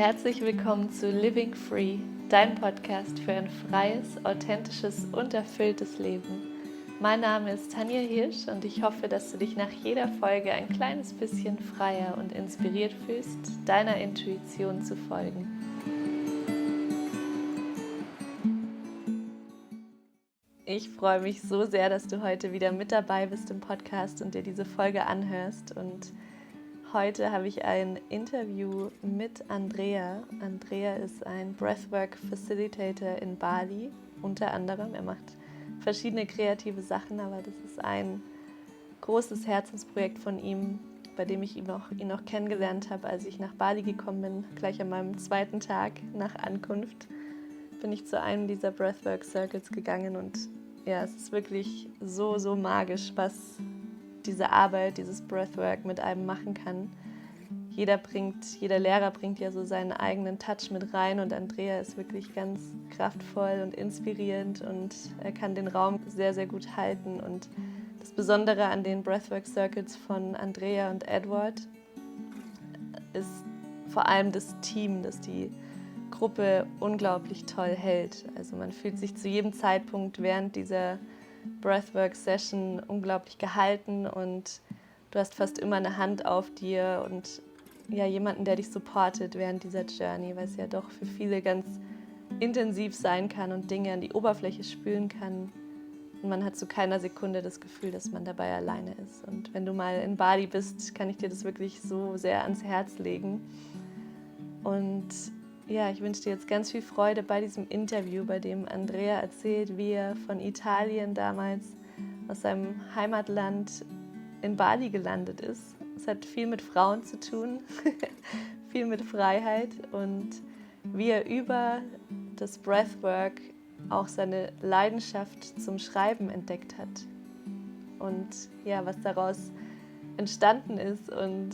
Herzlich willkommen zu Living Free, dein Podcast für ein freies, authentisches und erfülltes Leben. Mein Name ist Tanja Hirsch und ich hoffe, dass du dich nach jeder Folge ein kleines bisschen freier und inspiriert fühlst, deiner Intuition zu folgen. Ich freue mich so sehr, dass du heute wieder mit dabei bist im Podcast und dir diese Folge anhörst. Und heute habe ich ein Interview mit Andrea. Andrea ist ein Breathwork Facilitator in Bali, unter anderem. Er macht verschiedene kreative Sachen, aber das ist ein großes Herzensprojekt von ihm, bei dem ich ihn noch kennengelernt habe, als ich nach Bali gekommen bin. Gleich an meinem zweiten Tag nach Ankunft bin ich zu einem dieser Breathwork Circles gegangen und ja, es ist wirklich so magisch, was diese Arbeit, dieses Breathwork mit einem machen kann. Jeder Lehrer bringt ja so seinen eigenen Touch mit rein und Andrea ist wirklich ganz kraftvoll und inspirierend und er kann den Raum sehr gut halten. Und das Besondere an den Breathwork Circles von Andrea und Edward ist vor allem das Team, das die Gruppe unglaublich toll hält. Also man fühlt sich zu jedem Zeitpunkt während dieser Breathwork-Session unglaublich gehalten und du hast fast immer eine Hand auf dir und ja, jemanden, der dich supportet während dieser Journey, weil es ja doch für viele ganz intensiv sein kann und Dinge an die Oberfläche spülen kann. Und man hat zu keiner Sekunde das Gefühl, dass man dabei alleine ist. Und wenn du mal in Bali bist, kann ich dir das wirklich so sehr ans Herz legen. Und ja, ich wünsche dir jetzt ganz viel Freude bei diesem Interview, bei dem Andrea erzählt, wie er von Italien damals aus seinem Heimatland in Bali gelandet ist. Es hat viel mit Frauen zu tun, viel mit Freiheit und wie er über das Breathwork auch seine Leidenschaft zum Schreiben entdeckt hat. Und ja, was daraus entstanden ist und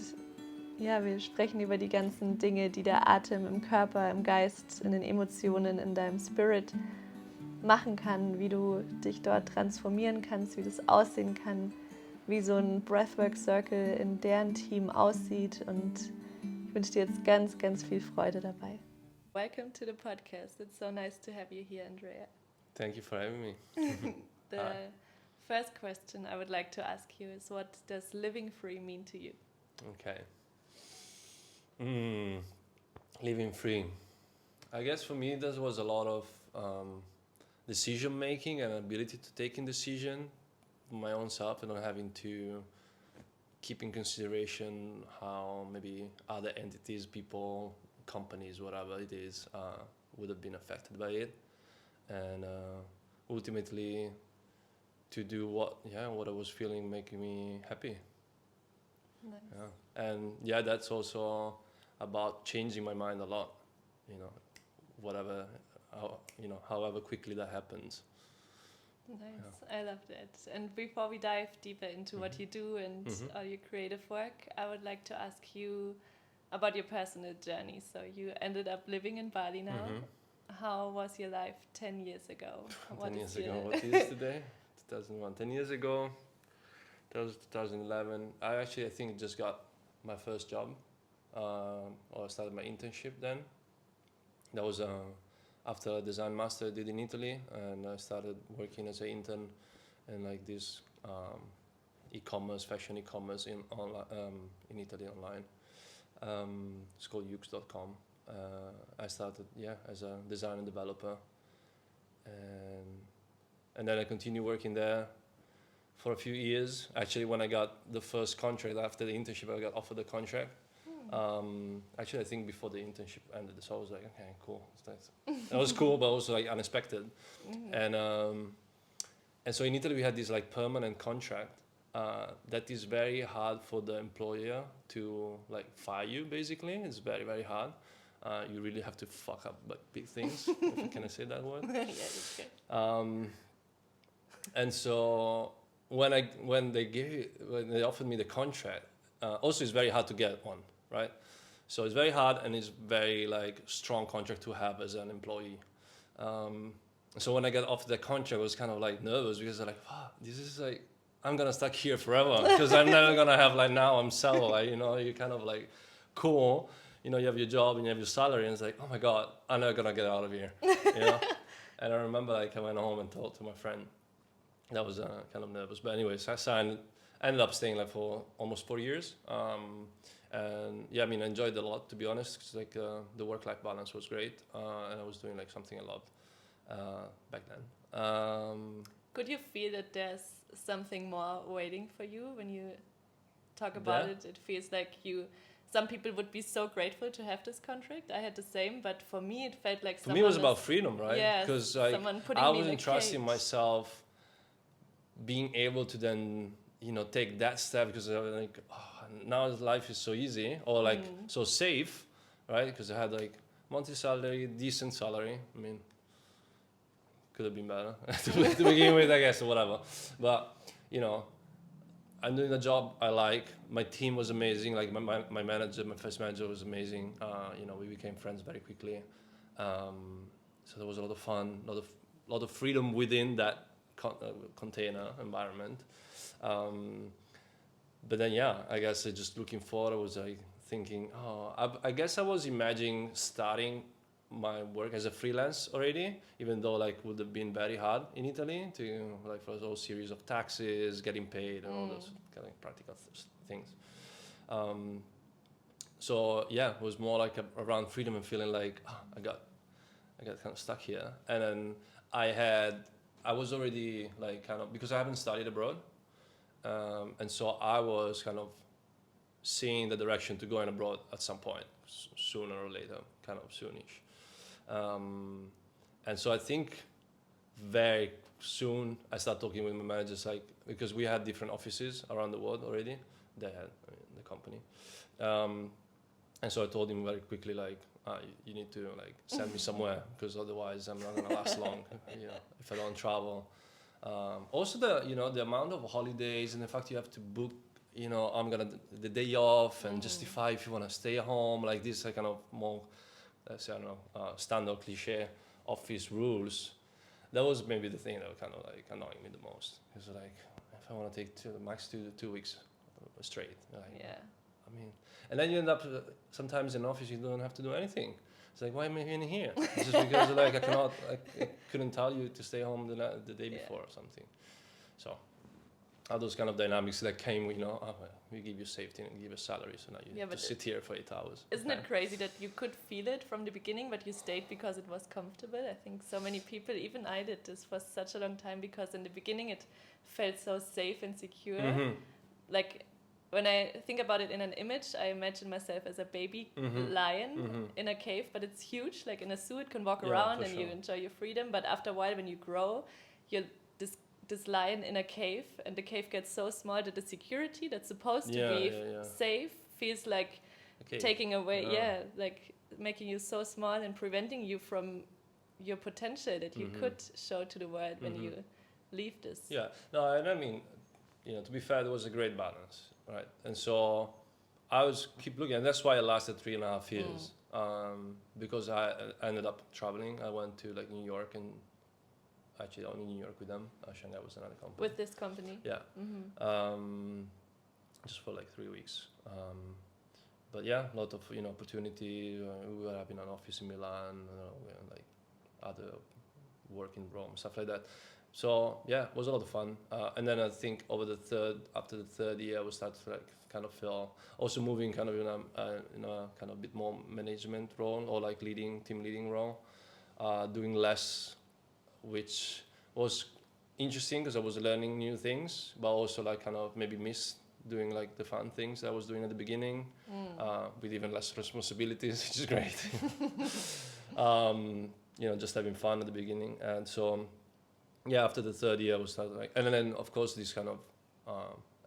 ja, wir sprechen über die ganzen Dinge, die der Atem im Körper, im Geist, in den Emotionen, in deinem Spirit machen kann, wie du dich dort transformieren kannst, wie das aussehen kann, wie so ein Breathwork Circle in deren Team aussieht. Und ich wünsche dir jetzt ganz viel Freude dabei. Welcome to the podcast. It's so nice to have you here, Andrea. Thank you for having me. The first question I would like to ask you is, what does living free mean to you? Okay. Living free. I guess for me, there was a lot of decision making and ability to take a decision for my own self and not having to keep in consideration how maybe other entities, people, companies, whatever it is, would have been affected by it. And ultimately to do what I was feeling, making me happy. Nice. Yeah. And yeah, that's also about changing my mind a lot, however quickly that happens. Nice, yeah. I love that. And before we dive deeper into what you do and all your creative work, I would like to ask you about your personal journey. So you ended up living in Bali now. How was your life 10 years ago? What is today? 2001. 10 years ago, that was 2011. I think just got my first job, or I started my internship then. That was after a design master I did in Italy, and I started working as an intern in like this fashion e-commerce in Italy online. It's called Yux.com. I started as a designer and developer, and then I continued working there for a few years. Actually, when I got the first contract after the internship, I got offered the contract. Actually, I think before the internship ended, so I was like, okay, cool. That was cool, but also like unexpected. And so in Italy, we had this like permanent contract that is very hard for the employer to like fire you. Basically, it's very hard. You really have to fuck up like big things. If can I say that word? Yeah, that's good. And so when they offered me the contract, also it's very hard to get one, right? So it's very hard and it's very like strong contract to have as an employee. So when I got offered the contract, I was kind of like nervous because I'm like, wow, this is like, I'm gonna stuck here forever because I'm never gonna have like now I'm settled, like, you're kind of like cool. you know, you have your job and you have your salary, and it's like, oh my God, I'm not gonna get out of here, you know. And I remember like I went home and told to my friend. That was kind of nervous, but anyways, ended up staying like for almost 4 years. And yeah, I mean, I enjoyed it a lot, to be honest. 'Cause, like the work-life balance was great, and I was doing like something I loved back then. Could you feel that there's something more waiting for you when you talk about it? It feels like some people would be so grateful to have this contract. I had the same, but for me, it felt like For me, it was about freedom, right? Yeah, because someone putting I me in wasn't a trusting cage. myself being able to then, you know, take that step, because I was like, oh, now life is so easy or like so safe, right? Because I had like monthly salary, decent salary. I mean, could have been better to begin with, I guess, or whatever. But you know, I'm doing a job I like. My team was amazing. Like my manager, my first manager was amazing. You know, we became friends very quickly. So there was a lot of fun, lot of freedom within that container environment. But then, yeah, I guess just looking forward, I was like thinking, I guess I was imagining starting my work as a freelance already, even though like would have been very hard in Italy to like for a whole series of taxes, getting paid, and all those kind of practical things. So yeah, it was more like around freedom and feeling like I got kind of stuck here. And then I was already like kind of, because I haven't studied abroad, and so I was kind of seeing the direction to going abroad at some point, sooner or later, kind of soonish. And so I think very soon I started talking with my managers, like, because we had different offices around the world already. They had, the company. And so I told him very quickly, like, you need to like send me somewhere, because otherwise I'm not gonna last long, you know, if I don't travel. Also the amount of holidays and the fact you have to book, you know, the day off and justify if you want to stay at home, like this kind of more, let's say, I don't know, standard cliche office rules. That was maybe the thing that was kind of like annoying me the most. Because like, if I want to take max 2 weeks straight, like, Yeah. I mean, and then you end up sometimes in office you don't have to do anything. It's like, why am I in here? It's just because like I couldn't tell you to stay home the day before or something. So all those kind of dynamics that came, you know, we give you safety and give you salary, so now you have to sit here for 8 hours. Isn't it crazy that you could feel it from the beginning, but you stayed because it was comfortable? I think so many people, even I did this for such a long time, because in the beginning it felt so safe and secure. Mm-hmm. Like, when I think about it in an image, I imagine myself as a baby lion in a cave, but it's huge, like in a zoo, it can walk around and you enjoy your freedom. But after a while, when you grow, you're this lion in a cave, and the cave gets so small that the security that's supposed to be safe feels like taking away, like making you so small and preventing you from your potential that you could show to the world when you leave this. Yeah, no, and I mean, you know, to be fair, there was a great balance, right? And so I was keep looking, and that's why I lasted 3.5 years, because I ended up traveling. I went to like New York, and actually only New York with them. Shanghai was another company. With this company? Yeah. Just for like 3 weeks. But yeah, a lot of, you know, opportunity. We were having an office in Milan, we had like other work in Rome, stuff like that. So yeah, it was a lot of fun. And then I think after the third year, we started to like kind of feel also moving kind of in a kind of bit more management role, or like team leading role, doing less, which was interesting because I was learning new things, but also like kind of maybe missed doing like the fun things that I was doing at the beginning, with even less responsibilities, which is great. You know, just having fun at the beginning. And so yeah, after the third year, we started like, and then of course this kind of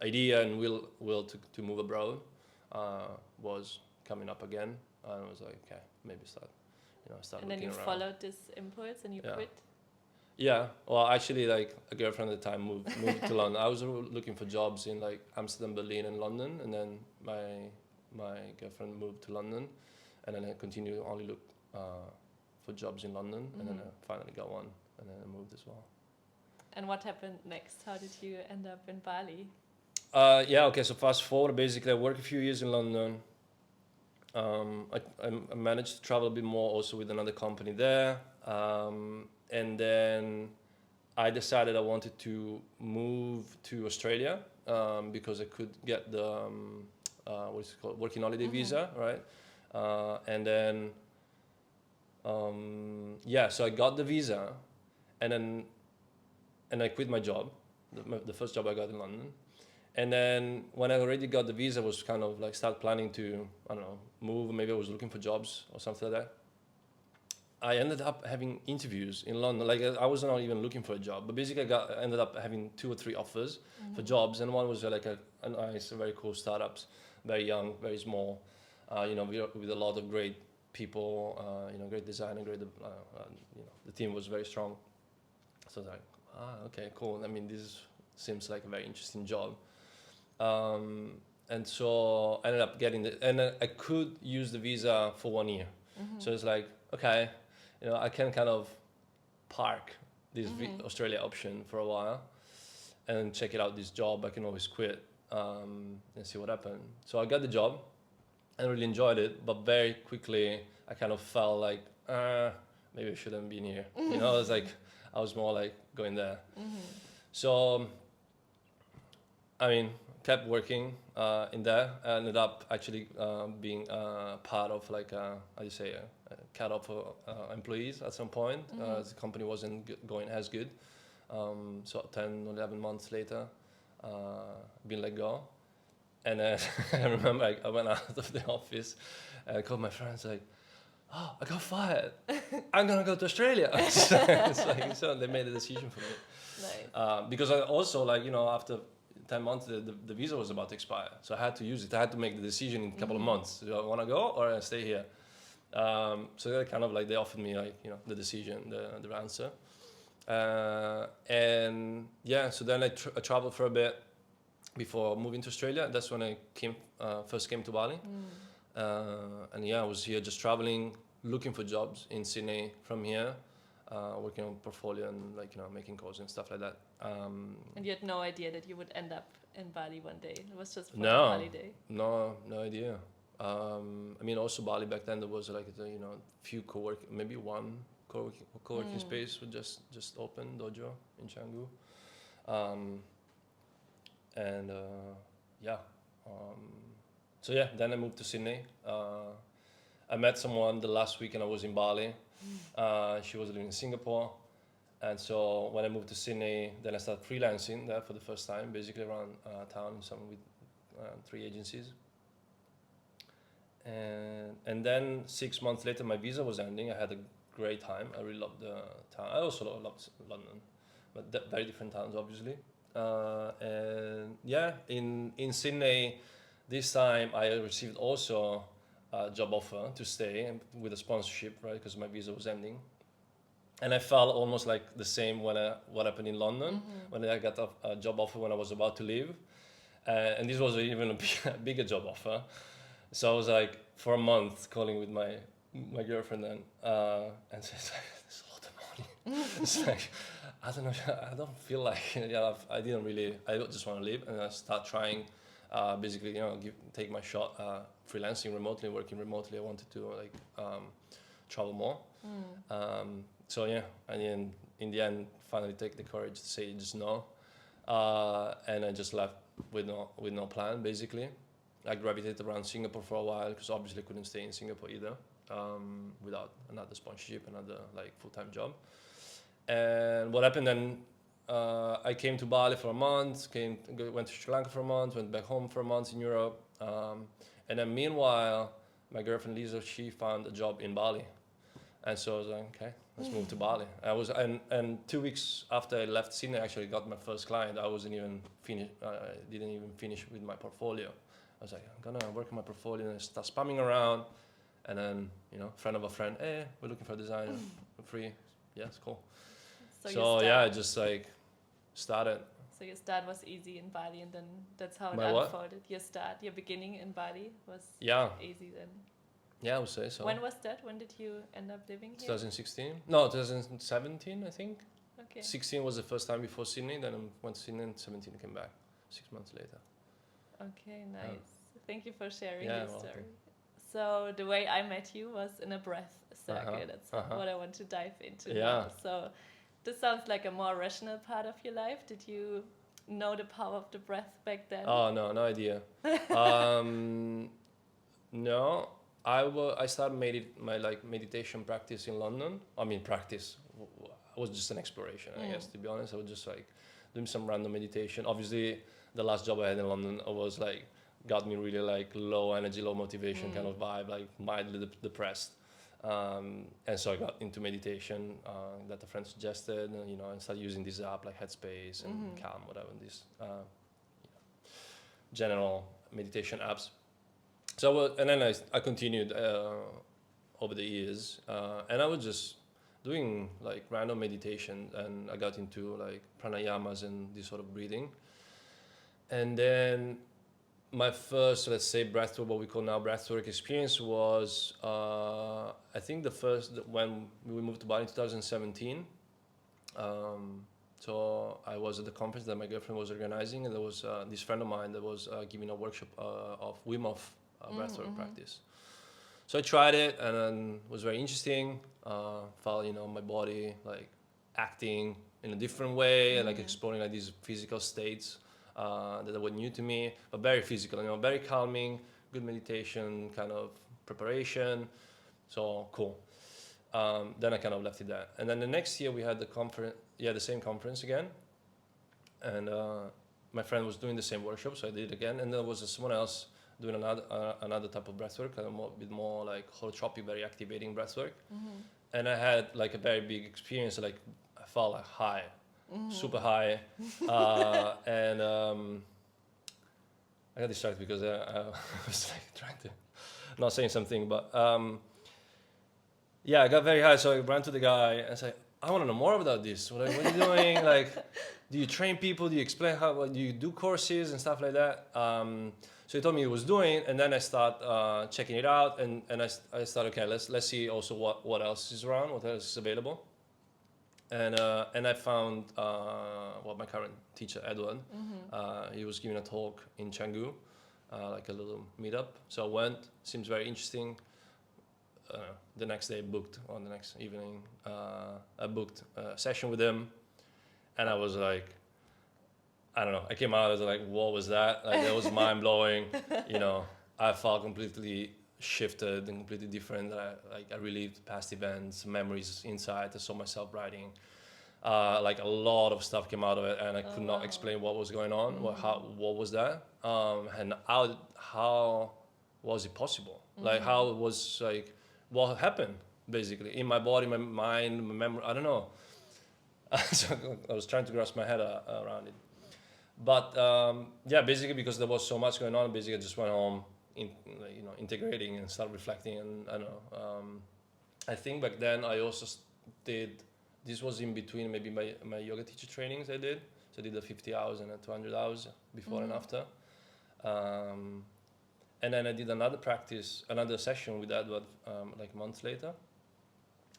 idea and will to move abroad was coming up again, and I was like, okay, maybe start and looking then you around. Followed this impulse and you quit. Yeah, well, actually, like a girlfriend at the time moved to London. I was looking for jobs in like Amsterdam, Berlin, and London, and then my girlfriend moved to London, and then I continued to only look for jobs in London, and then I finally got one, and then I moved as well. And what happened next? How did you end up in Bali? Yeah, okay, so fast forward, basically I worked a few years in London, I managed to travel a bit more also with another company there. And then I decided I wanted to move to Australia because I could get the what is it called, working holiday visa, right? And then so I got the visa, and I quit my job, the first job I got in London. And then when I already got the visa, I was kind of like start planning to, I don't know, move. Maybe I was looking for jobs or something like that. I ended up having interviews in London. Like I was not even looking for a job, but basically I ended up having 2 or 3 offers for jobs, and one was like a nice, very cool startups, very young, very small, with a lot of great people, great design and great, the team was very strong. So I was like, okay, cool. I mean, this seems like a very interesting job. And so I ended up getting and I could use the visa for 1 year. So it's like, okay, I can kind of park this Australia option for a while and check it out, this job. I can always quit and see what happens. So I got the job and really enjoyed it, but very quickly I kind of felt like, maybe I shouldn't be in here. It's like, I was more like going there. So, I mean, kept working in there. I ended up actually being part of like how do you say a cut-off for employees at some point. The company wasn't going as good. So 10 or 11 months later, been let go. And then I remember I went out of the office and I called my friends like, oh, I got fired. I'm going to go to Australia. It's like, so they made a decision for me. Nice. Because I also after 10 months, the visa was about to expire. So I had to use it. I had to make the decision in a couple of months. Do I want to go or I stay here? So they kind of like, they offered me the decision, the answer. And yeah, so then I traveled for a bit before moving to Australia. That's when I first came to Bali. And yeah, I was here just traveling, looking for jobs in Sydney from here, working on portfolio and making calls and stuff like that. And you had no idea that you would end up in Bali one day. It was just for a holiday. No idea. I mean, also Bali back then there was like few maybe one co-working space would just open, Dojo in Canggu. So yeah, then I moved to Sydney. I met someone the last weekend I was in Bali. She was living in Singapore. And so when I moved to Sydney, then I started freelancing there for the first time, basically around town, with 3 agencies. And then 6 months later, my visa was ending. I had a great time. I really loved the town. I also loved London, but very different towns, obviously. And yeah, in Sydney, this time I received also a job offer to stay with a sponsorship, right? Because my visa was ending. And I felt almost like the same what happened in London when I got a job offer when I was about to leave. And this was even a bigger job offer. So I was like, for a month, calling with my girlfriend then, and says, there's a lot of money. It's like, I don't know, I don't feel like, I just want to leave. And I start trying, basically, take my shot, freelancing remotely, working remotely. I wanted to travel more. So yeah, and in the end, finally take the courage to say just no. And I just left with no plan, basically. I gravitated around Singapore for a while because obviously I couldn't stay in Singapore either without another sponsorship, another full-time job. And what happened then, I came to Bali for a month, went to Sri Lanka for a month, went back home for a month in Europe. And then meanwhile, my girlfriend Lisa, she found a job in Bali. And so I was like, okay, let's move to Bali. And 2 weeks after I left Sydney, I actually got my first client. I didn't even finish with my portfolio. I was like, I'm gonna work on my portfolio and start spamming around. And then, friend of a friend, hey, we're looking for a designer for free. Yeah, it's cool. So yeah, I just started. So your start was easy in Bali, and then that's how it unfolded. Your beginning in Bali was easy then. Yeah, I would say so. When was that? When did you end up living here? 2016? No, 2017, I think. Okay. 16 was the first time before Sydney, then I went to Sydney, and 17 came back 6 months later. Okay, nice. Thank you for sharing your story. So the way I met you was in a breath circle. That's what I want to dive into now. So this sounds like a more rational part of your life. Did you know the power of the breath back then? Oh, no idea. No, I started my meditation practice in London. I mean, practice was just an exploration, I guess, to be honest. I was just like doing some random meditation. Obviously, the last job I had in London was like got me really like low energy, low motivation kind of vibe, like mildly depressed. And so I got into meditation that a friend suggested, and started using this app like Headspace and Calm, whatever, these general meditation apps. So and then I continued over the years, and I was just doing like random meditation, and I got into like pranayamas and this sort of breathing. And then my first, let's say, breathwork, what we call now breathwork experience, was I think when we moved to Bali in 2017. So I was at the conference that my girlfriend was organizing, and there was this friend of mine that was giving a workshop of Wim Hof breathwork practice. So I tried it, and then it was very interesting. Felt my body like acting in a different way, and like exploring like these physical states that were new to me, but very physical, very calming, good meditation kind of preparation. So cool. Then I kind of left it there, and then the next year we had the same conference again, and my friend was doing the same workshop, so I did it again, and there was someone else doing another type of breathwork, kind of a bit more like holotropic, very activating breathwork, and I had like a very big experience. Like I felt like high, super high, and I got distracted because I was like trying to not saying something, but I got very high, so I ran to the guy and said, I want to know more about this. What are you doing? Like, do you train people? Do you explain do you do courses and stuff like that? So he told me he was doing, and then I start checking it out, and I started, okay, let's see also what else is around, what else is available. And I found my current teacher, Edward. He was giving a talk in Canggu, like a little meetup. So I went, seems very interesting. The next day the next evening, I booked a session with him, and I was like, I don't know, I came out, I was like, what was that? Like, that was mind blowing. I felt completely shifted and completely different. I relived past events, memories, insight. I saw myself writing. Like a lot of stuff came out of it, and I could not explain what was going on. What was that? And how was it possible? Like, how it was like, what happened basically in my body, my mind, my memory? I don't know. So I was trying to grasp my head around it. But basically because there was so much going on, basically I just went home, integrating and started reflecting. And I don't know. I think back then I also did. This was in between maybe my yoga teacher trainings I did. So I did the 50 hours and the 200 hours before and after. And then I did another session with Edward like months later.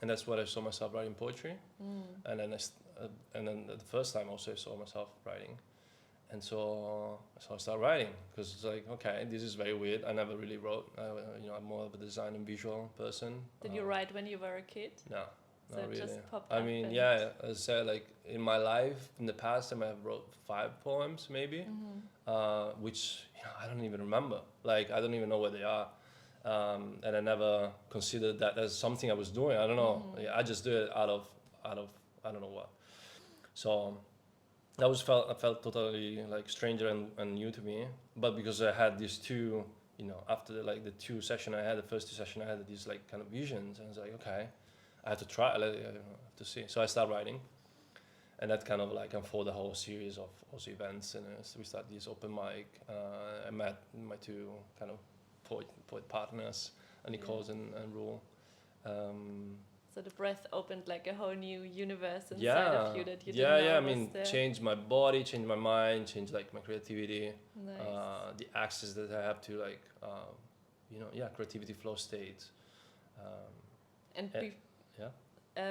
And that's where I saw myself writing poetry. And then the first time also I saw myself writing. And so I started writing, because it's like, okay, this is very weird. I never really wrote. I'm more of a design and visual person. Did you write when you were a kid? No. So Not it really. just popped I up mean, and- as I said, like in my life, in the past, I might have wrote 5 poems maybe, which I don't even remember. Like I don't even know where they are, and I never considered that as something I was doing. I don't know. I just do it out of I don't know what. So that I felt totally like stranger and new to me. But because I had these two, after the 2 sessions I had, the first 2 sessions I had these like kind of visions, and I was like, okay. I had to try. I have to see. So I started writing, and that kind of like unfolded a whole series of also events. And so we started this open mic. I met my 2 kind of poet partners, Nicole's and Rule. So the breath opened like a whole new universe inside of you that you didn't know I was mean, there. changed my body, changed my mind, changed like my creativity. Nice. The access that I have to like, creativity flow states.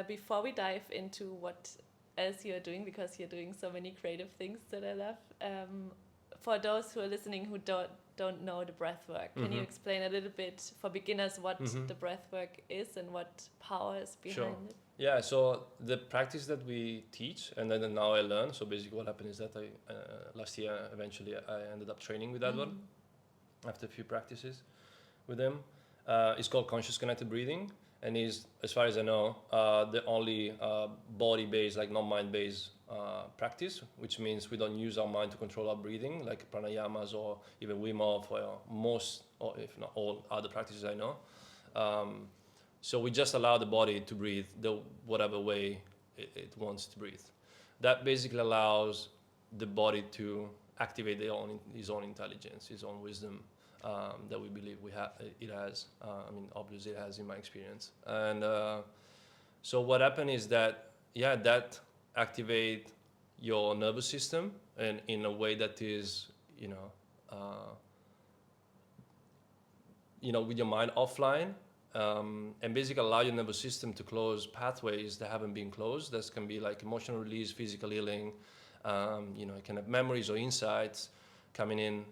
Before we dive into what else you're doing, because you're doing so many creative things that I love, for those who are listening who don't don't know the breath work. Can you explain a little bit for beginners what the breath work is and what power is behind it? Yeah, so the practice that we teach and then now I learn. So basically what happened is that last year eventually I ended up training with Edward after a few practices with him. It's called conscious connected breathing, and is, as far as I know, the only body-based, like non-mind-based practice, which means we don't use our mind to control our breathing, like pranayamas or even Wim Hof or most, or if not all, other practices I know. So we just allow the body to breathe whatever way it wants to breathe. That basically allows the body to activate his own intelligence, his own wisdom, that we believe it has. I mean, obviously it has in my experience. And so what happened is that, that activate your nervous system and in a way that is, with your mind offline, and basically allow your nervous system to close pathways that haven't been closed. That can be like emotional release, physical healing, it can have memories or insights coming in.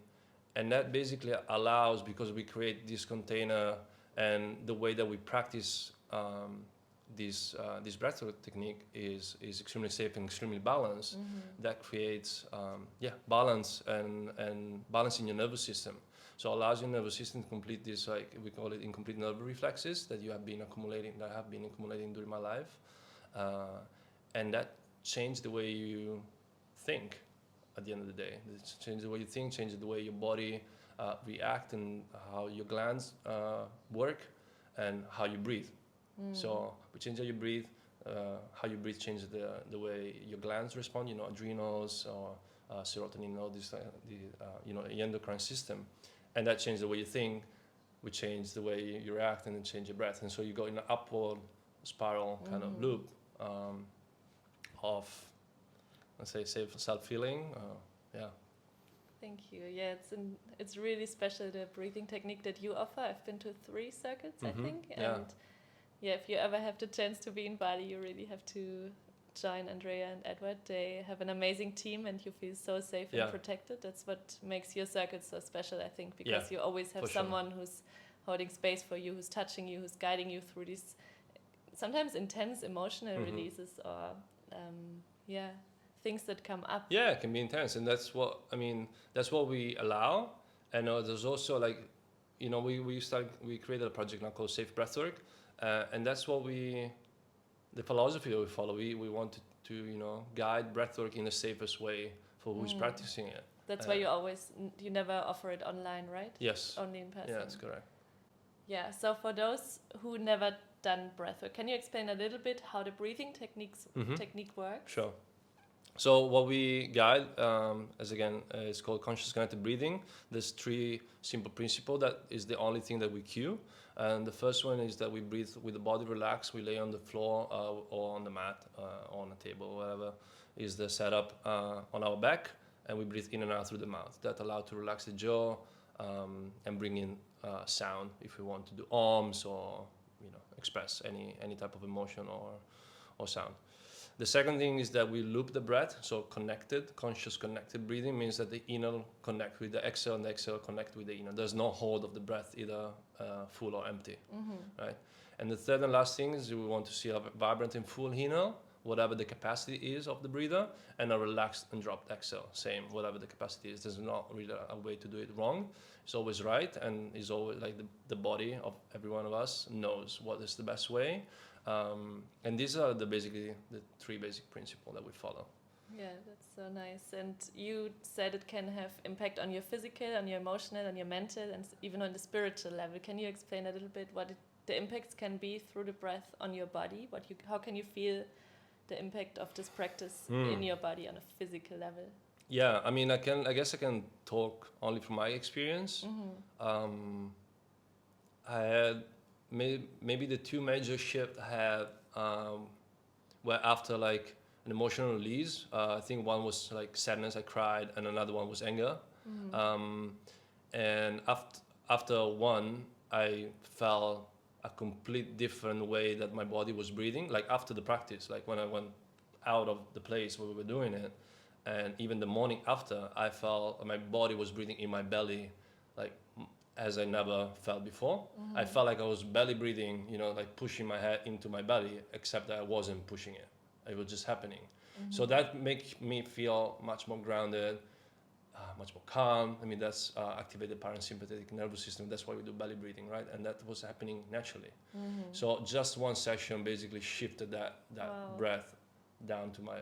And that basically allows, because we create this container and the way that we practice this breathwork technique is extremely safe and extremely balanced. That creates balance and balance in your nervous system. So it allows your nervous system to complete this, like we call it incomplete nerve reflexes that have been accumulating during my life, and that changed the way you think. At the end of the day, it's change the way you think, change the way your body react, and how your glands work, and how you breathe. So we change how you breathe. How you breathe changes the way your glands respond. Adrenals or serotonin, all this, the endocrine system, and that changes the way you think. We change the way you react, and then change your breath, and so you go in an upward spiral kind of loop of, let's say, self-healing. Thank you. Yeah, it's really special, the breathing technique that you offer. I've been to 3 circuits, I think. And if you ever have the chance to be in Bali, you really have to join Andrea and Edward. They have an amazing team, and you feel so safe and protected. That's what makes your circuit so special, I think, because you always have someone who's holding space for you, who's touching you, who's guiding you through these sometimes intense emotional releases or things that come up. Yeah, it can be intense, and that's what we allow. And there's also we created a project now called Safe Breathwork, and that's the philosophy that we follow. We want to guide breathwork in the safest way for who's practicing it. That's why you never offer it online, right? Yes. Only in person. Yeah, that's correct. Yeah, so for those who never done breathwork, can you explain a little bit how the breathing technique works? Sure. So what we guide, it's called conscious connected breathing. There's 3 simple principles that is the only thing that we cue. And the first one is that we breathe with the body relaxed. We lay on the floor or on the mat, or on a table, whatever is the setup, on our back, and we breathe in and out through the mouth. That allows to relax the jaw and bring in sound if we want to do ohms or express any type of emotion or sound. The second thing is that we loop the breath, so conscious connected breathing means that the inhale connect with the exhale and the exhale connect with the inhale. There's no hold of the breath, either full or empty, right? And the third and last thing is we want to see a vibrant and full inhale, whatever the capacity is of the breather, and a relaxed and dropped exhale, same, whatever the capacity is. There's not really a way to do it wrong. It's always right, and it's always like the body of every one of us knows what is the best way. And these are basically the 3 basic principles that we follow. Yeah, that's so nice. And you said it can have impact on your physical, on your emotional, on your mental, and even on the spiritual level. Can you explain a little bit what the impacts can be through the breath on your body? How can you feel the impact of this practice in your body on a physical level? Yeah, I mean, I guess I can talk only from my experience. I had maybe the 2 major shifts I had were after like an emotional release. I think one was like sadness, I cried, and another one was anger. And after one, I felt a complete different way that my body was breathing. Like after the practice, like when I went out of the place where we were doing it, and even the morning after, I felt my body was breathing in my belly, like as I never felt before. I felt like I was belly breathing, like pushing my head into my belly, except that I wasn't pushing it. It was just happening. So that makes me feel much more grounded, much more calm. I mean, that's activated parasympathetic nervous system. That's why we do belly breathing, right? And that was happening naturally. So just one session basically shifted that Wow. breath down to my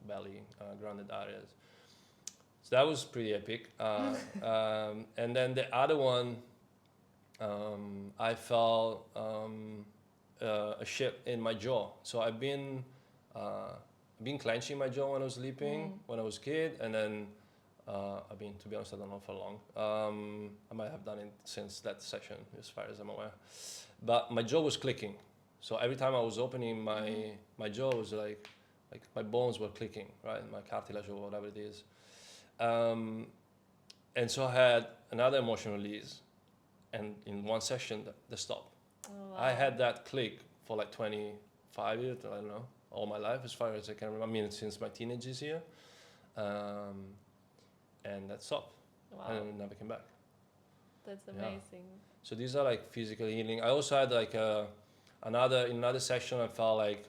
belly, grounded areas. So that was pretty epic. And then the other one, I felt a shift in my jaw. So I've been clenching my jaw when I was sleeping, when I was a kid, and then I've been, to be honest, I don't know for long. I might have done it since that session, as far as I'm aware. But my jaw was clicking. So every time I was opening my jaw was like my bones were clicking, right? My cartilage or whatever it is. And so I had another emotional release, and in one session that stopped. Oh, wow. I had that click for like 25 years, I don't know, all my life as far as I can remember. I mean, since my teenagers here. And that stopped. Wow. And it never came back. That's amazing. So these are like physical healing. I also had like another session. I felt like,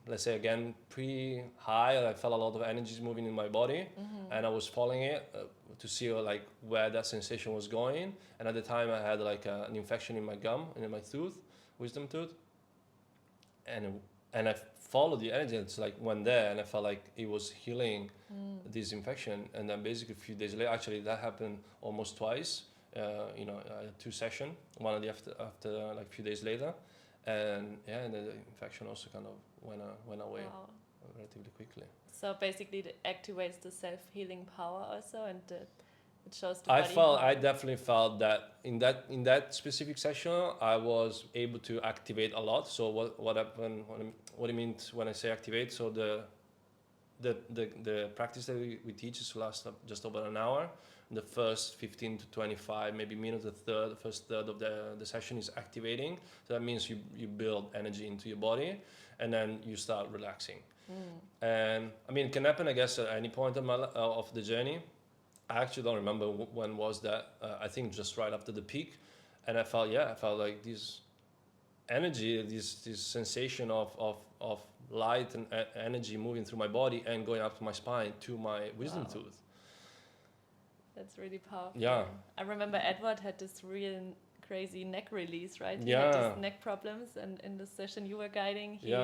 let's say again, pretty high. I felt a lot of energies moving in my body, and I was following it to see like where that sensation was going. And at the time, I had like an infection in my gum and in my tooth, wisdom tooth, and I followed the energy. It's like went there, and I felt like it was healing this infection. And then basically a few days later, actually that happened almost twice. Two sessions, one of the after like a few days later, and and the infection also kind of went away relatively quickly. So basically, it activates the self-healing power also, and it shows the body. I definitely felt that in that specific session, I was able to activate a lot. So what happened? What I mean when I say activate? So the practice that we teach is to last just over an hour. The first 15 to 25 maybe minutes, the first third of the session is activating. So that means you build energy into your body, and then you start relaxing. And I mean, it can happen, I guess, at any point of the journey. I actually don't remember when was that. I think just right after the peak, and I felt like this energy, this sensation of light and energy moving through my body and going up to my spine to my wisdom tooth. That's really powerful. Yeah. I remember Edward had this real crazy neck release, right? He Yeah. had these neck problems, and in the session you were guiding, he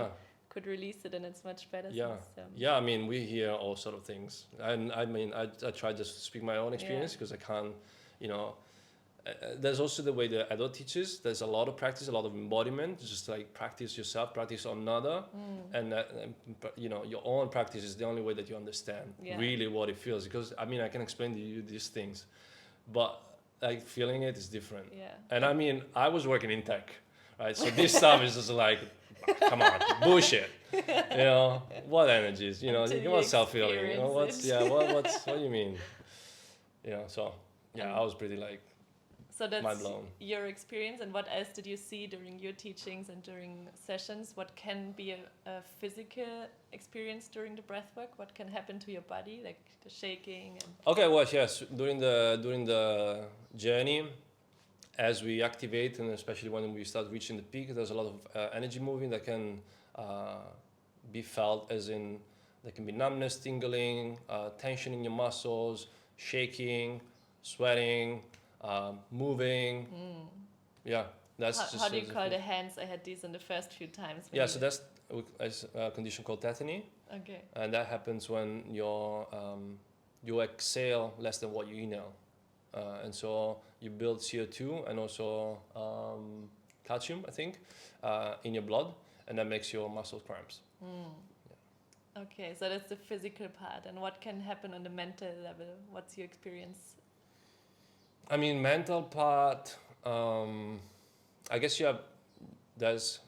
could release it, and it's much better. I mean, we hear all sort of things, and I mean, I try just to speak my own experience because I can't, there's also the way the adult teaches. There's a lot of practice, a lot of embodiment. Just like practice yourself, practice on another, and your own practice is the only way that you understand really what it feels. Because I mean, I can explain to you these things, but like feeling it is different. Yeah. And I mean, I was working in tech, right? So this stuff is just like, come on, bullshit. What energies? You want self-healing. What do you mean? I was pretty like. So that's your experience, and what else did you see during your teachings and during sessions? What can be a physical experience during the breathwork? What can happen to your body, like the shaking? Okay, well, yes. During the journey, as we activate, and especially when we start reaching the peak, there's a lot of energy moving that can be felt, as in there can be numbness, tingling, tension in your muscles, shaking, sweating. Moving, that's how do you call the hands? I had these in the first few times. So that's a condition called tetany. Okay. And that happens when you exhale less than what you inhale, and so you build CO2 and also calcium, I think, in your blood, and that makes your muscles cramps. Okay, so that's the physical part, and what can happen on the mental level? What's your experience? I mean, mental part, I guess there's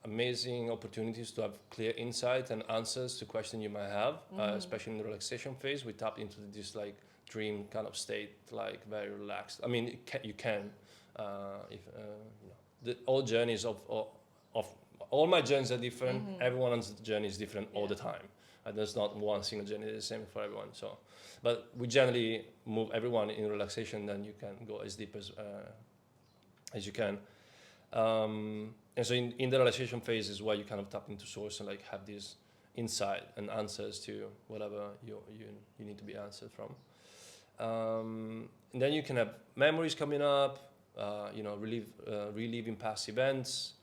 amazing opportunities to have clear insight and answers to questions you might have, especially in the relaxation phase. We tap into this like dream kind of state, like very relaxed. I mean, you can, all journeys of all my journeys are different. Everyone's journey is different all the time, There's not one single journey that's the same for everyone. So, but we generally move everyone in relaxation. Then you can go as deep as you can. And so in the relaxation phase is where you kind of tap into source and like have this insight and answers to whatever you need to be answered from. And then you can have memories coming up, reliving past events.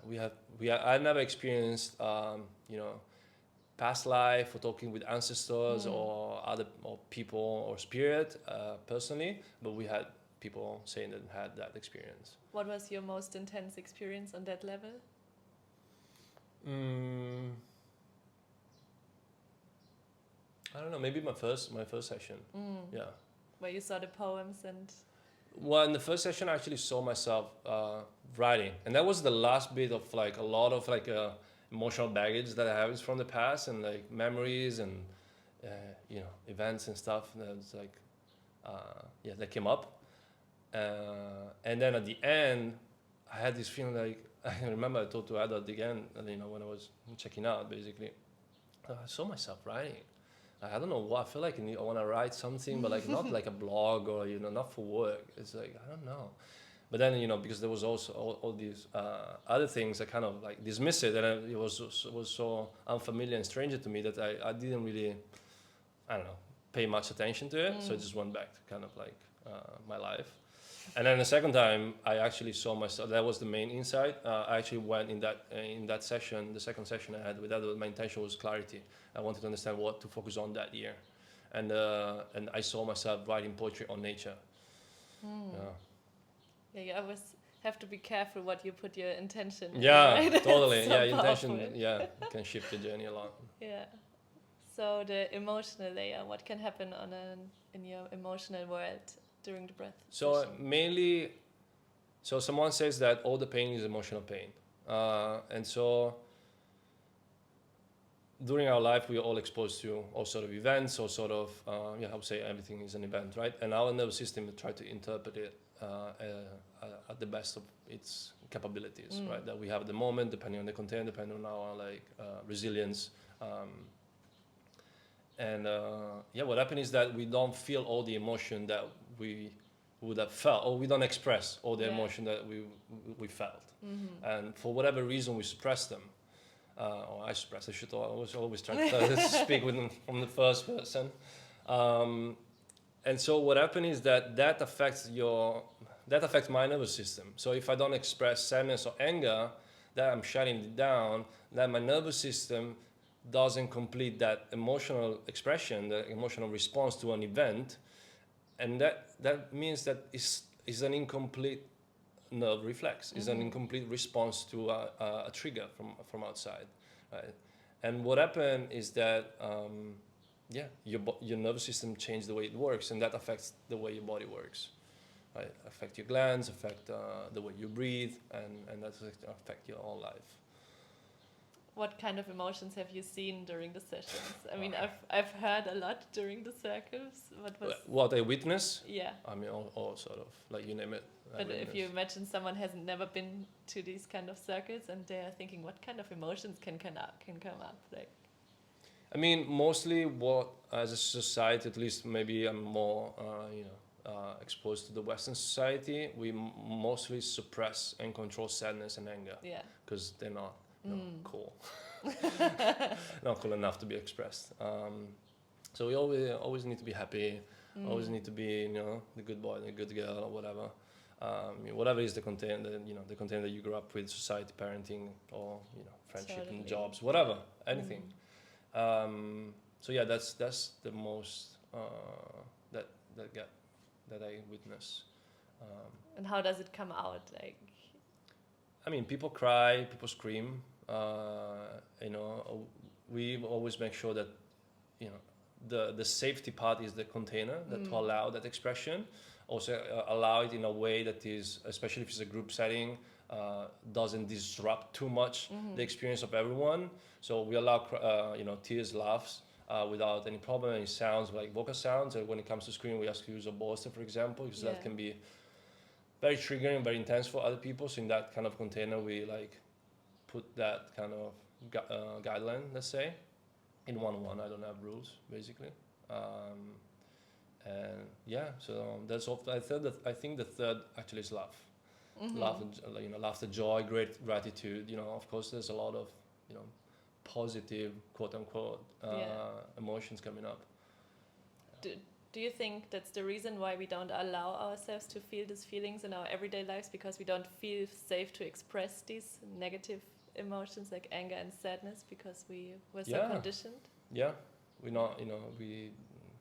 I never experienced, past life or talking with ancestors or people or spirit personally, but we had people saying that had that experience. What was your most intense experience on that level? I don't know, maybe my first session. Yeah. Where you saw the poems and... Well, in the first session, I actually saw myself writing. And that was the last bit of like a lot of like emotional baggage that I have from the past and like memories and, events and stuff. That was like, that came up. And then at the end, I had this feeling like, I remember I told to Ada again, when I was checking out, basically, I saw myself writing. I don't know what, I feel like I want to write something, but like not like a blog or, not for work. It's like, I don't know. But then, because there was also all these other things, I kind of like dismiss it. And it was so unfamiliar and stranger to me that I didn't really, I don't know, pay much attention to it. So I just went back to kind of like my life. And then the second time, I actually saw myself. That was the main insight. I actually went in that session. The second session I had with that, my intention was clarity. I wanted to understand what to focus on that year, and I saw myself writing poetry on nature. Yeah, you always have to be careful what you put your intention in. Yeah, Right? totally. So Yeah, powerful. intention. Can shift the journey a lot. Yeah. So the emotional layer, what can happen in your emotional world during the breath So session? mainly, someone says that all the pain is emotional pain, and so during our life we're all exposed to all sort of events, all sort of I would say everything is an event, right? And our nervous system try to interpret it at the best of its capabilities, right? That we have at the moment, depending on the content, depending on our resilience. What happens is that we don't feel all the emotion that we would have felt, or we don't express all the emotion that we felt. And for whatever reason, we suppress them. Or I suppress. I should always try to speak with them from the first person. And so what happens is that affects my nervous system. So if I don't express sadness or anger, that I'm shutting it down, that my nervous system doesn't complete that emotional expression, the emotional response to an event, and that means that is an incomplete nerve reflex, is an incomplete response to a trigger from outside, right? And what happened is that your nervous system changed the way it works, and that affects the way your body works, right? Affect your glands, affect the way you breathe, and that affect your whole life. What kind of emotions have you seen during the sessions? I mean, I've heard a lot during the circles. What I witness? Yeah. I mean, all sort of, like you name it. But if you imagine someone has never been to these kind of circles and they're thinking, what kind of emotions can come up? Like, I mean, mostly what, as a society, at least maybe I'm more, exposed to the Western society, we mostly suppress and control sadness and anger. Yeah. Because they're not cool. Not cool enough to be expressed. So we always need to be happy, always need to be, the good boy, the good girl, or whatever. Whatever is the content, the content that you grew up with, society, parenting, or friendship and jobs, whatever, anything. So yeah, that's the most that I witness. And how does it come out? Like, I mean, people cry, people scream. We always make sure that the safety part is the container that to allow that expression. Also allow it in a way that is, especially if it's a group setting, doesn't disrupt too much the experience of everyone. So we allow tears, laughs without any problem, any sounds like vocal sounds. And when it comes to screaming, we ask to use a bolster, for example, because that can be very triggering, very intense for other people. So in that kind of container, we put that kind of guideline, let's say. in one-on-one. I don't have rules basically. And yeah, so that's all. I think the third actually is love. Love, laughter, joy, great gratitude. Of course, there's a lot of, positive, quote unquote, emotions coming up. Do you think that's the reason why we don't allow ourselves to feel these feelings in our everyday lives, because we don't feel safe to express these negative emotions like anger and sadness because we were so conditioned? Yeah, we're not, we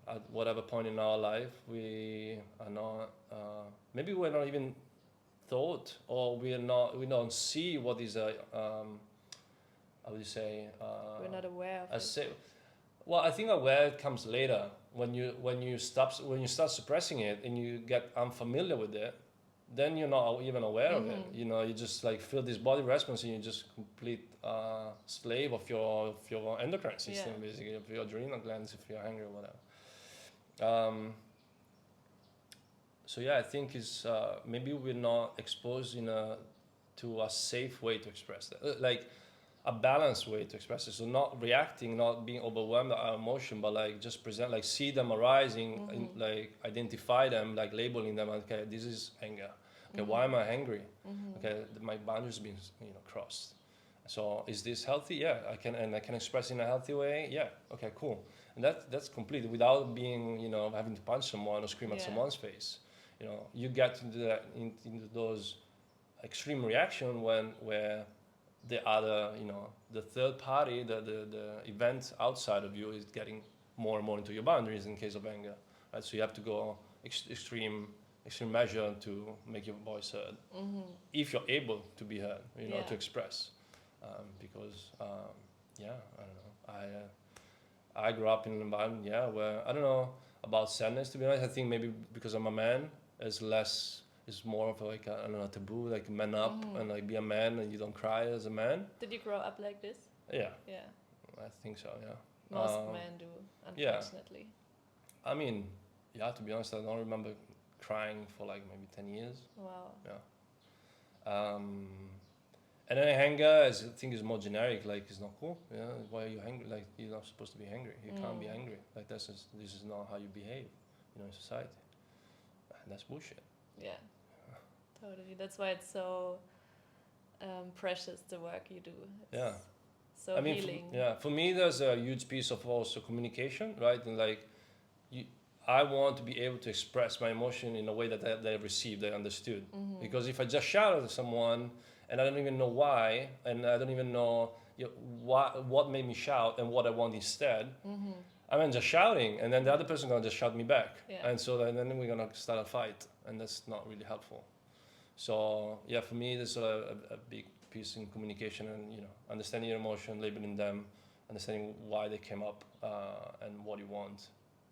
at whatever point in our life we are not. Maybe we're not even thought, or we don't see what is a. How would you say? We're not aware of it. Well, I think aware comes later when you start suppressing it and you get unfamiliar with it. Then you're not even aware of it. You just like feel this body response, and you're just complete slave of your endocrine system, basically, of your adrenal glands, if you're angry or whatever. So yeah, I think it's maybe we're not exposed to a safe way to express that, like a balanced way to express it. So not reacting, not being overwhelmed by our emotion, but like just present, like see them arising, and like identify them, like labeling them. Okay, this is anger. Okay, why am I angry? Okay, my boundaries being crossed. So is this healthy? Yeah, I can express in a healthy way. Yeah, okay, cool. And that's complete without being having to punch someone or scream at someone's face. You get into those extreme reaction where the other, the third party, the event outside of you is getting more and more into your boundaries in case of anger, right? So you have to go extreme measure to make your voice heard, if you're able to be heard, to express, because I don't know, I grew up in an environment, where I don't know about sadness, to be honest. I think maybe because I'm a man, it's more of like a taboo, like man up and like be a man and you don't cry as a man. Did you grow up like this? Yeah. Yeah. I think so. Yeah. Most men do, unfortunately. Yeah. I mean, to be honest, I don't remember crying for like maybe 10 years. Wow. Yeah. And then anger, I think, is more generic. Like, it's not cool. Yeah. Why are you angry? Like, you're not supposed to be angry. You can't be angry. Like, this is not how you behave, in society. And that's bullshit. Yeah. Totally. That's why it's so precious, the work you do. It's so healing. For me, there's a huge piece of also communication, right? And like, I want to be able to express my emotion in a way that they received, they understood. Because if I just shout at someone and I don't even know why, and I don't even know what made me shout and what I want instead, I'm just shouting, and then the other person gonna just shout me back, and so then we're gonna start a fight, and that's not really helpful. So for me, there's a big piece in communication, and understanding your emotion, labeling them, understanding why they came up, and what you want,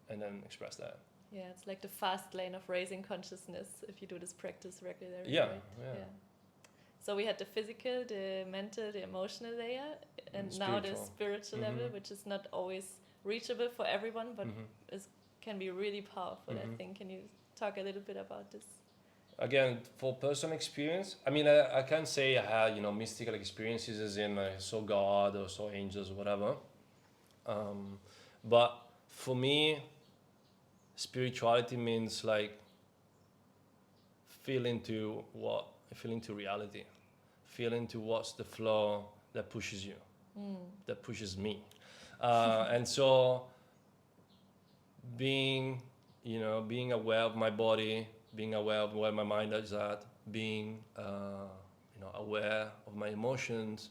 and then express that. Yeah, it's like the fast lane of raising consciousness if you do this practice regularly. Yeah, right? Yeah. So we had the physical, the mental, the emotional layer, and now the spiritual level, which is not always reachable for everyone, but can be really powerful, I think. Can you talk a little bit about this? Again, for personal experience, I mean, I can't say I had, mystical experiences as in I saw God or saw angels or whatever. But for me, spirituality means like feel into reality, feel into what's the flow that pushes you, that pushes me. And so being aware of my body, being aware of where my mind is at, being aware of my emotions,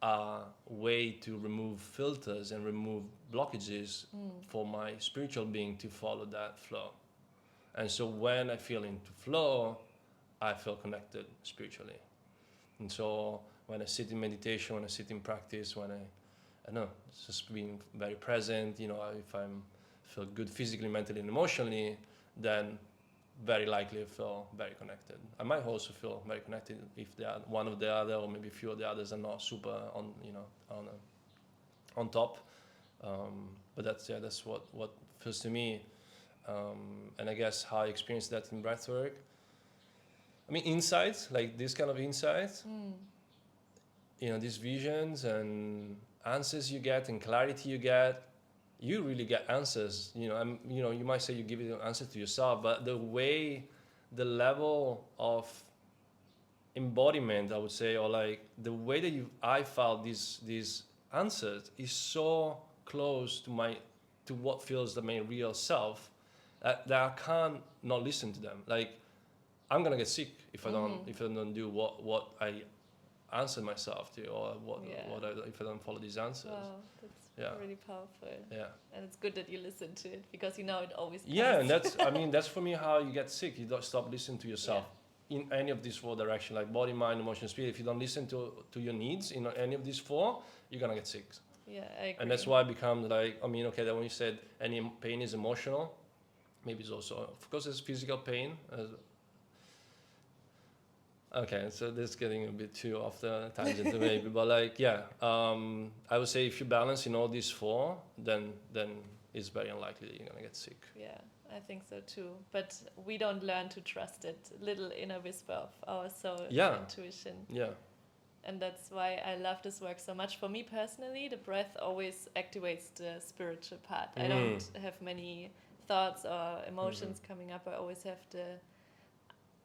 a way to remove filters and remove blockages for my spiritual being to follow that flow. And so when I feel into flow, I feel connected spiritually. And so when I sit in meditation, when I sit in practice, when I know, it's just being very present, if I feel good physically, mentally, and emotionally, then very likely I feel very connected. I might also feel very connected if one of the other, or maybe a few of the others, are not super on top. But that's what feels to me. And I guess how I experienced that in breathwork. I mean, insights, like this kind of insights, these visions, and answers you get and clarity you get, you really get answers. You might say you give it an answer to yourself, but the level of embodiment, I would say, or like the way that I felt these answers is so close to what feels my real self, that I can't not listen to them. Like, I'm gonna get sick if I don't do what I answer myself to, or if I don't follow these answers. Wow, that's really powerful. Yeah. And it's good that you listen to it, because it always comes. Yeah, and that's for me how you get sick. You don't stop listening to yourself in any of these four directions, like body, mind, emotion, spirit. If you don't listen to your needs in any of these four, you're gonna get sick. Yeah, I agree. And that's why it becomes like, that when you said any pain is emotional, maybe it's also, of course, there's physical pain. Okay, so this is getting a bit too off the tangent maybe, but I would say if you balance in all these four, then it's very unlikely that you're gonna get sick. Yeah, I think so too. But we don't learn to trust it little inner whisper of our soul, intuition. Yeah. And that's why I love this work so much. For me personally, the breath always activates the spiritual part. I don't have many thoughts or emotions coming up. I always have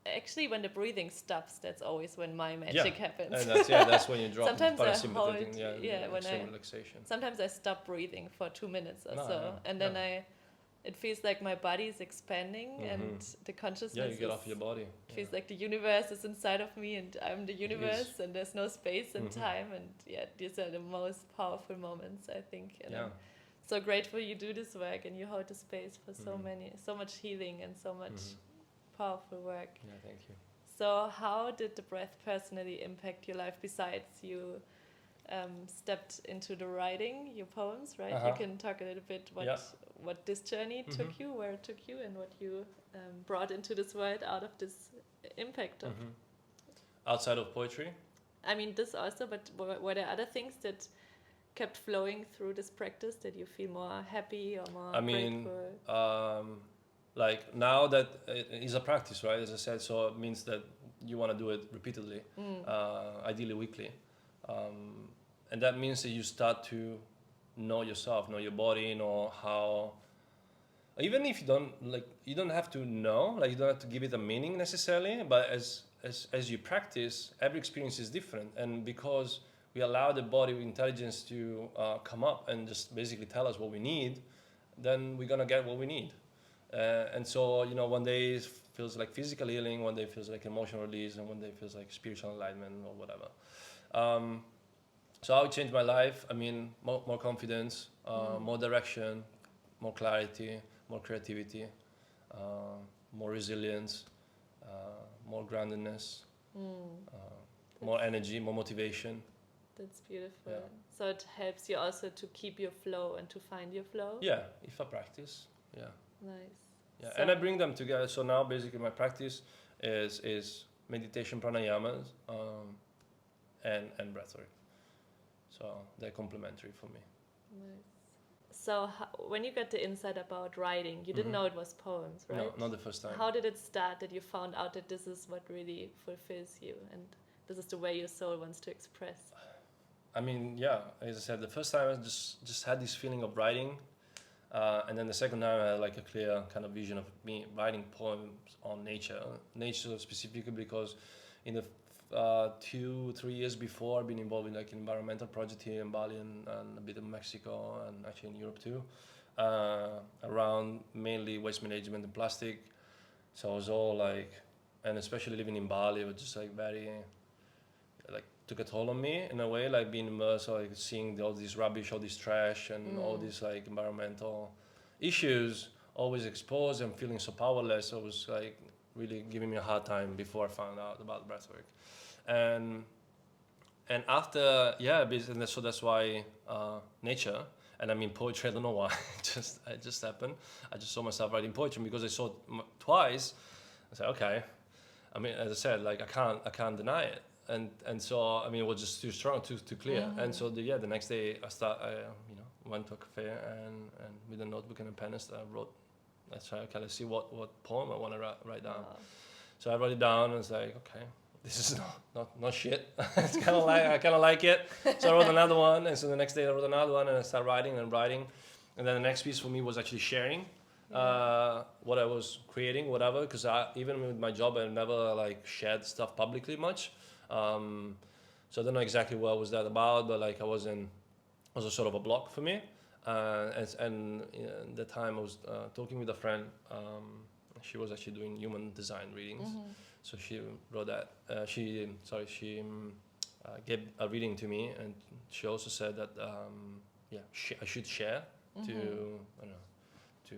actually, when the breathing stops, that's always when my magic happens. And that's when you drop sometimes the parasympathetic, relaxation. Sometimes I stop breathing for 2 minutes or and then it feels like my body is expanding and the consciousness. Yeah, you get off your body. It feels like the universe is inside of me and I'm the universe, and there's no space and time, and these are the most powerful moments, I think. And I'm so grateful you do this work and you hold the space for so much healing and so much powerful work. Yeah, thank you. So how did the breath personally impact your life, besides you stepped into the writing, your poems, right? You can talk a little bit what this journey took you, where it took you, and what you brought into this world out of this impact of. Outside of poetry? I mean, this also, but were there other things that kept flowing through this practice that you feel more happy or more grateful? Like now that it is a practice, right? As I said, so it means that you want to do it repeatedly, ideally weekly. And that means that you start to know yourself, know your body, know how, even if you don't have to know, like you don't have to give it a meaning necessarily, but as you practice, every experience is different. And because we allow the body with intelligence to come up and just basically tell us what we need, then we're gonna get what we need. And so, one day it feels like physical healing, one day it feels like emotional release, and one day it feels like spiritual enlightenment or whatever. So how it changed my life? I mean, more confidence, more direction, more clarity, more creativity, more resilience, more groundedness, more energy, more motivation. That's beautiful. Yeah. So it helps you also to keep your flow and to find your flow? Yeah, if I practice, yeah. Nice. Yeah, and I bring them together. So now basically my practice is meditation, pranayamas, and breathwork. So they're complementary for me. Nice. So when you got the insight about writing, you didn't know it was poems, right? No, not the first time. How did it start that you found out that this is what really fulfills you and this is the way your soul wants to express? I mean, as I said, the first time I just had this feeling of writing. And then the second time I had like a clear kind of vision of me writing poems on nature specifically, because in the 2-3 years before I've been involved in like an environmental project here in Bali and a bit in Mexico and actually in Europe too, around mainly waste management and plastic. So it was all like, and especially living in Bali, it was just like very, like took a toll on me in a way, like being immersed, like seeing all this rubbish, all this trash and all these like environmental issues always exposed and feeling so powerless. So it was like really giving me a hard time before I found out about breathwork. And after, and so that's why nature, and I mean poetry, I don't know why, it just happened. I just saw myself writing poetry because I saw it twice. I said, okay. I mean, as I said, like I can't deny it. And so, I mean, it was just too strong, too clear. And so the next day I went to a cafe and with a notebook and a pen, I wrote, let's see what poem I want to write down. So I wrote it down and was like, okay, this is not shit. It's kind of like I kind of like it. So I wrote another one, and so the next day I wrote another one, and I started writing, and then the next piece for me was actually sharing what I was creating, whatever. Because even with my job, I never like shared stuff publicly much. So I don't know exactly what was that about, but like it was a sort of a block for me. And at the time I was talking with a friend. She was actually doing human design readings. So she wrote that. She gave a reading to me, and she also said that I should share to I don't know, to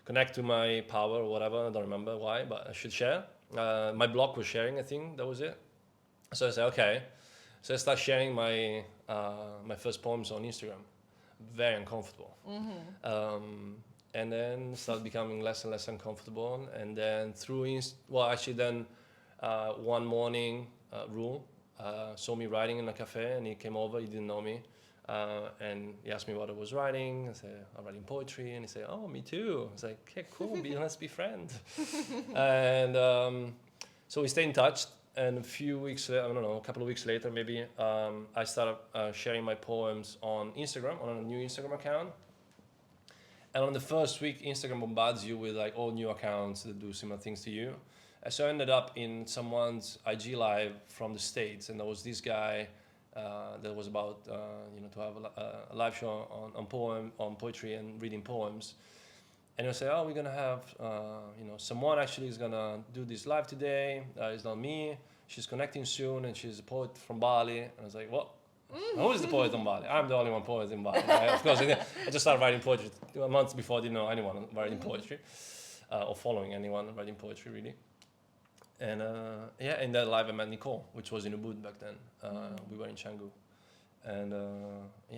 connect to my power or whatever. I don't remember why, but I should share. My blog was sharing. I think that was it. So I said okay. So I started sharing my my first poems on Instagram. Very uncomfortable. And then started becoming less and less uncomfortable. And then one morning, Rule saw me writing in a cafe, and he came over. He didn't know me, and he asked me what I was writing. I said, I'm writing poetry, and he said, oh, me too. I was like, okay, cool, let's be friends. And so we stayed in touch. And a few weeks later, I don't know, a couple of weeks later maybe, I started sharing my poems on Instagram, on a new Instagram account. And on the first week, Instagram bombards you with like all new accounts that do similar things to you. And so I ended up in someone's IG live from the States, and there was this guy that was about to have a live show on poetry and reading poems. And he'll say, oh, we're gonna have someone actually is gonna do this live today. It's not me. She's connecting soon, and she's a poet from Bali. And I was like, what? Who is the poet in Bali? I'm the only one poet in Bali. Of course, I just started writing poetry months before. I didn't know anyone writing poetry or following anyone writing poetry, really. And in that live I met Nicole, which was in Ubud back then. We were in Canggu. And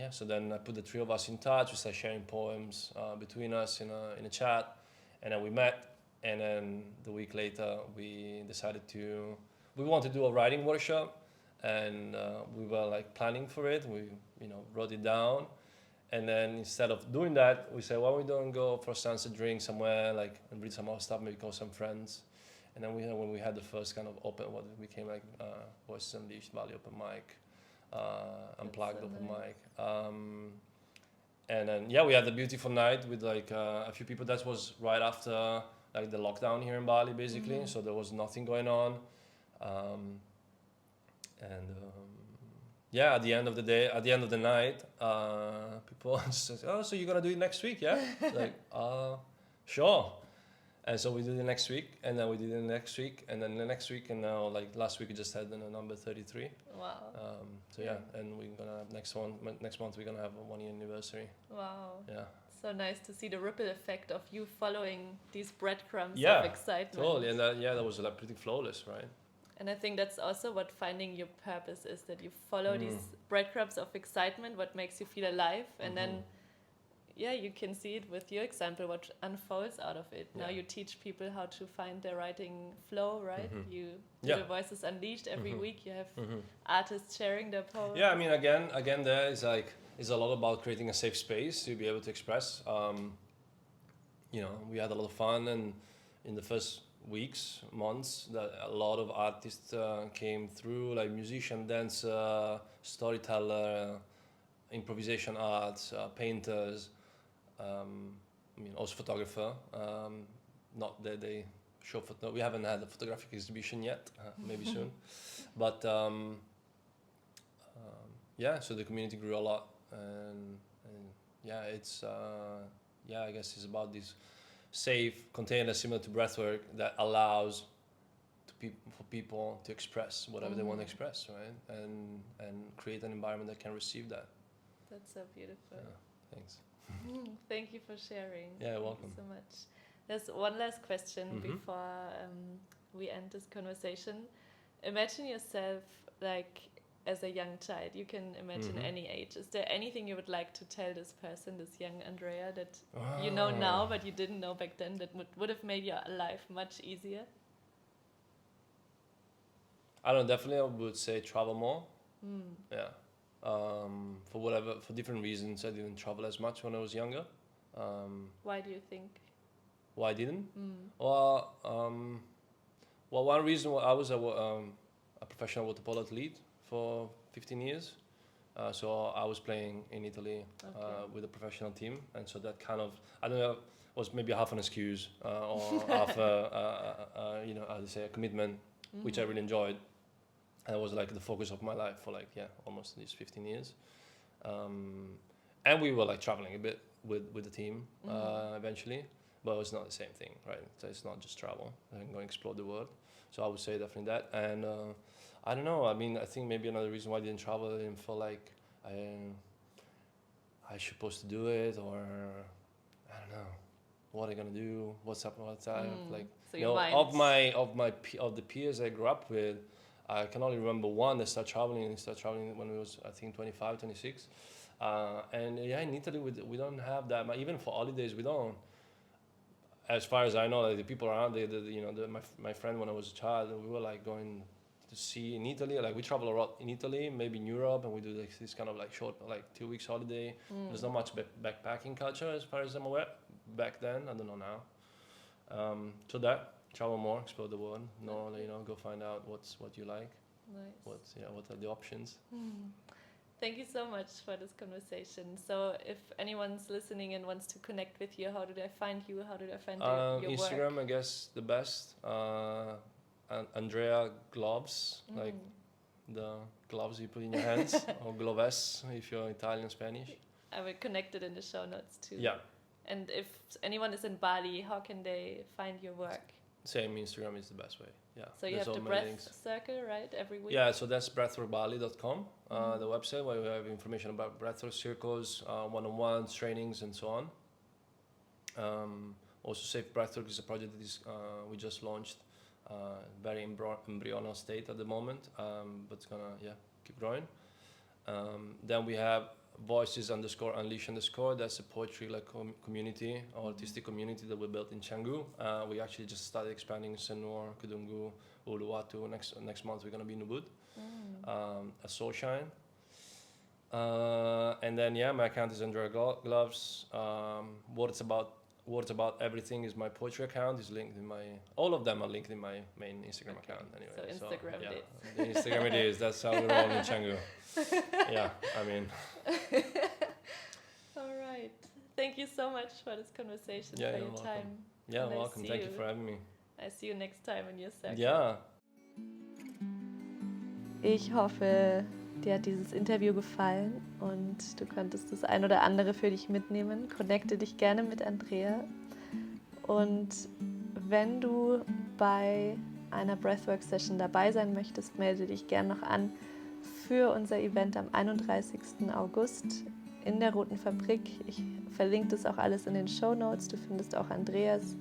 so then I put the three of us in touch. We started sharing poems between us in a chat. And then we met. And then the week later, we decided we wanted to do a writing workshop. And we were like planning for it. We wrote it down, and then instead of doing that, we said, why we don't go for a sunset drink somewhere, like, and read some more stuff, maybe call some friends. And then when we had the first kind of what became like Voices Unleashed, Bali open mic, Unplugged open mic, and then we had a beautiful night with like a few people. That was right after like the lockdown here in Bali, basically. So there was nothing going on. At the end of the night, people just say, oh, so you're going to do it next week, yeah? Like, sure. And so we did it next week, and then we did it next week, and then the next week, and now, like, last week we just had the number 33. Wow. And we're going to, next month we're going to have a 1 year anniversary. Wow. Yeah. So nice to see the ripple effect of you following these breadcrumbs of excitement. Totally, and that was like pretty flawless, right? And I think that's also what finding your purpose is, that you follow these breadcrumbs of excitement, what makes you feel alive, and then, you can see it with your example, what unfolds out of it. Now you teach people how to find their writing flow, right? You do the Voices Unleashed every week. You have artists sharing their poems. Yeah, I mean, again, there is like, it's a lot about creating a safe space to be able to express. We had a lot of fun, and in the first months, that a lot of artists came through, like musician, dancer, storyteller, improvisation arts, painters, also photographer. Not that they show we haven't had a photographic exhibition yet, maybe soon. But so the community grew a lot, and it's I guess it's about this safe container similar to breathwork that allows for people to express whatever they want to express, right? And create an environment that can receive that. That's so beautiful. Yeah, thanks. Thank you for sharing. Yeah, welcome. Thank you so much. There's one last question before we end this conversation. Imagine yourself like as a young child. You can imagine any age. Is there anything you would like to tell this person, this young Andrea, that you know now but you didn't know back then, that would have made your life much easier? I don't know, definitely I would say travel more. Yeah. For different reasons, I didn't travel as much when I was younger. Why do you think? Why I didn't? Well, one reason why I was a professional water polo athlete for 15 years. So I was playing in Italy with a professional team, and so that kind of, I don't know, was maybe half an excuse or half how to say, a commitment, which I really enjoyed. And it was like the focus of my life for almost these 15 years. And we were like traveling a bit with the team eventually, but it's not the same thing, right? So it's not just travel and go explore the world. So I would say definitely that. And I don't know. I mean, I think maybe another reason why I didn't travel, I didn't feel like I supposed to do it, or I don't know what I'm gonna do, what's up, what's up. Like, so you know, of the peers I grew up with, I can only remember one that started traveling when we was, I think, 25, 26. And yeah, in Italy we don't have that. Even for holidays, we don't. As far as I know, like the people around, my friend when I was a child, we were like going to see in Italy. Like we travel a lot in Italy, maybe in Europe, and we do like this kind of like short, like 2 weeks holiday. There's not much backpacking culture as far as I'm aware. Back then, I don't know now. So that travel more, explore the world, go find out what you like. Nice. What are the options. Thank you so much for this conversation. So if anyone's listening and wants to connect with you, how do they find you? How do they find your Instagram, work? I guess, the best. Andrea gloves, like the gloves you put in your hands, or gloves if you're Italian, Spanish. I will connect it in the show notes too. Yeah. And if anyone is in Bali, how can they find your work? Same, Instagram is the best way. Yeah. So you have the breath circle, right? Every week? Yeah, so that's breathworkbali.com, the website where we have information about breathwork circles, one-on-ones, trainings, and so on. Also, Safe Breathwork is a project that we just launched, very embryonal state at the moment, but it's gonna keep growing. Then we have voices_unleash_. That's a poetry community or artistic community that we built in Canggu. We actually just started expanding in Senur, Kudungu, Uluwatu. Next month we're gonna be in Ubud, at Soulshine. And then my account is Andrea Gloves. Words about everything is my poetry account. Is linked in all of them are linked in my main Instagram account anyway. So Instagram it is. The Instagram it is. That's how we roll in Canggu. Yeah, I mean. All right. Thank you so much for this conversation, for your welcome. time. Yeah, welcome. Thank you for having me. I see you next time in your circle. Ja. Ich hoffe, dir hat dieses Interview gefallen und du konntest das ein oder andere für dich mitnehmen. Connecte dich gerne mit Andrea. Und wenn du bei einer Breathwork-Session dabei sein möchtest, melde dich gerne noch an für unser Event am 31. August in der Roten Fabrik. Ich verlinke das auch alles in den Shownotes. Du findest auch Andreas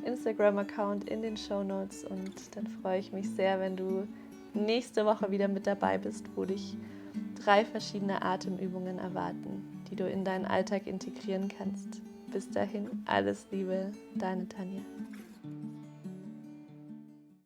Instagram-Account in den Shownotes und dann freue ich mich sehr, wenn du nächste Woche wieder mit dabei bist, wo dich 3 verschiedene Atemübungen erwarten, die du in deinen Alltag integrieren kannst. Bis dahin, alles Liebe, deine Tanja.